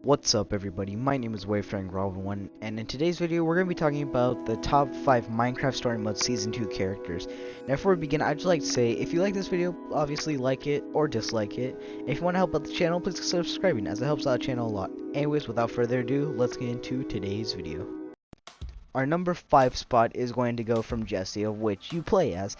What's up everybody, my name is Wavefang1, and in today's video we're going to be talking about the top 5 Minecraft Story Mode Season 2 characters. Now before we begin, I'd just like to say, if you like this video, obviously like it or dislike it. And if you want to help out the channel, please consider subscribing, as it helps out the channel a lot. Anyways, without further ado, let's get into today's video. Our number 5 spot is going to go from Jesse, of which you play as.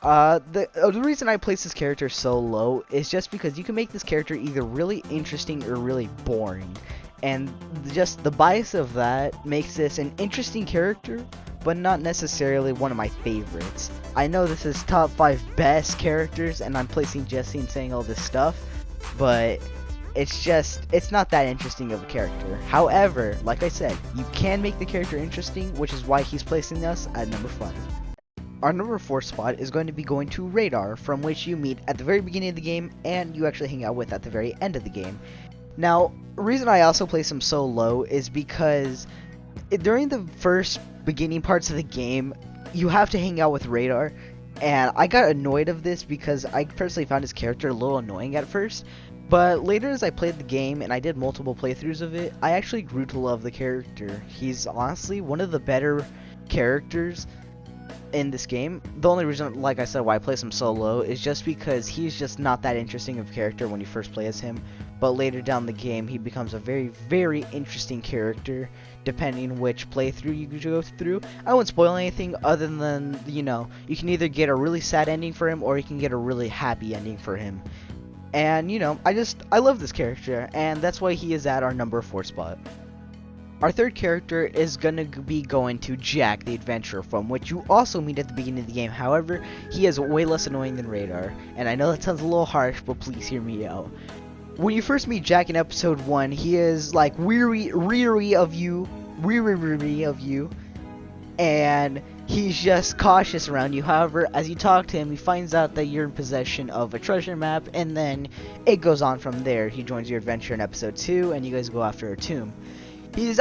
The reason I place this character so low is just because you can make this character either really interesting or really boring, and just the bias of that makes this an interesting character, but not necessarily one of my favorites. I know this is top 5 best characters and I'm placing Jesse and saying all this stuff, but it's not that interesting of a character. However, like I said, you can make the character interesting, which is why he's placing us at number 5. Our number 4 spot is going to be going to Radar, from which you meet at the very beginning of the game and you actually hang out with at the very end of the game. Now, the reason I also place him so low is because during the first beginning parts of the game, you have to hang out with Radar, and I got annoyed of this because I personally found his character a little annoying at first. But later, as I played the game and I did multiple playthroughs of it, I actually grew to love the character. He's honestly one of the better characters in this game. The only reason, like I said, why I place him so low is just because he's just not that interesting of a character when you first play as him, but later down the game he becomes a very, very interesting character depending which playthrough you go through. I won't spoil anything other than, you know, you can either get a really sad ending for him or you can get a really happy ending for him. And, you know, I love this character, and that's why he is at our number 4 spot. Our third character is gonna be going to Jack the Adventurer, from which you also meet at the beginning of the game. However, he is way less annoying than Radar, and I know that sounds a little harsh, but please hear me out. When you first meet Jack in episode 1, he is like weary of you, and he's just cautious around you. However, as you talk to him, he finds out that you're in possession of a treasure map, and then it goes on from there. He joins your adventure in episode 2, and you guys go after a tomb. He's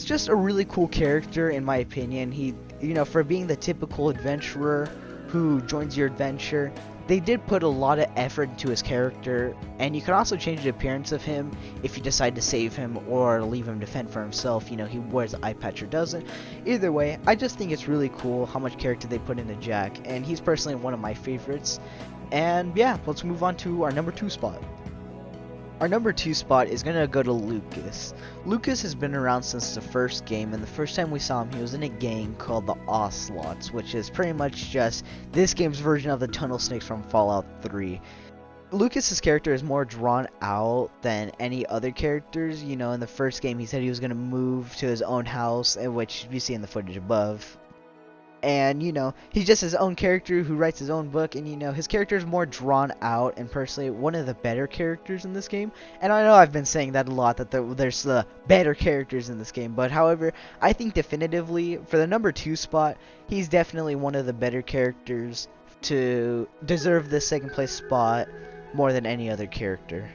just a really cool character in my opinion. He, you know, for being the typical adventurer who joins your adventure, they did put a lot of effort into his character, and you can also change the appearance of him if you decide to save him or leave him to fend for himself. You know, he wears an eye patch or doesn't. Either way, I just think it's really cool how much character they put into Jack, and he's personally one of my favorites. And yeah, let's move on to our number 2 spot. Our number 2 spot is going to go to Lucas. Lucas has been around since the first game, and the first time we saw him, he was in a gang called the Ocelots, which is pretty much just this game's version of the Tunnel Snakes from Fallout 3. Lucas's character is more drawn out than any other characters. You know, in the first game, he said he was going to move to his own house, which you see in the footage above. And, you know, he's just his own character who writes his own book, and, you know, his character is more drawn out and personally one of the better characters in this game. And I know I've been saying that a lot, that there's the better characters in this game, but however, I think definitively for the number 2 spot, he's definitely one of the better characters to deserve the second place spot more than any other character.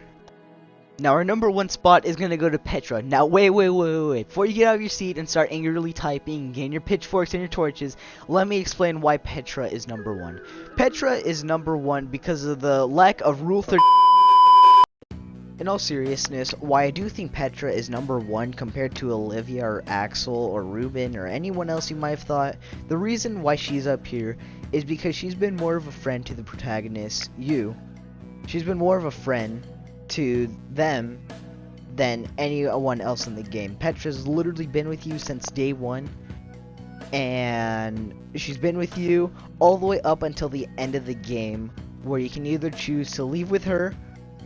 Now our number 1 spot is going to go to Petra. Now wait. Before you get out of your seat and start angrily typing and getting your pitchforks and your torches, let me explain why Petra is number 1. Petra is number 1 because of the lack of Rule 30. In all seriousness, why I do think Petra is number 1 compared to Olivia or Axel or Ruben or anyone else you might have thought, the reason why she's up here is because she's been more of a friend to the protagonist, you. She's been more of a friend to them than anyone else in the game. Petra's literally been with you since day 1, and she's been with you all the way up until the end of the game, where you can either choose to leave with her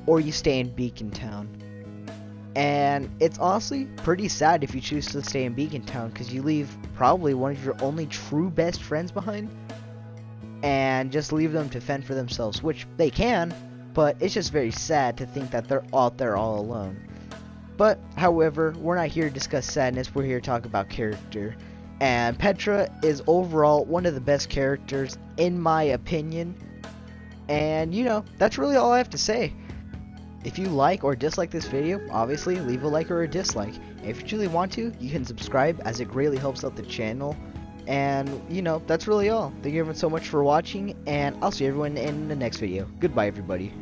or you stay in Beacon Town. And it's honestly pretty sad if you choose to stay in Beacon Town, because you leave probably one of your only true best friends behind and just leave them to fend for themselves, which they can. But it's just very sad to think that they're out there all alone. But, however, we're not here to discuss sadness, we're here to talk about character. And Petra is overall one of the best characters, in my opinion. And, you know, that's really all I have to say. If you like or dislike this video, obviously leave a like or a dislike. And if you truly want to, you can subscribe, as it greatly helps out the channel. And, you know, that's really all. Thank you everyone so much for watching, and I'll see everyone in the next video. Goodbye, everybody.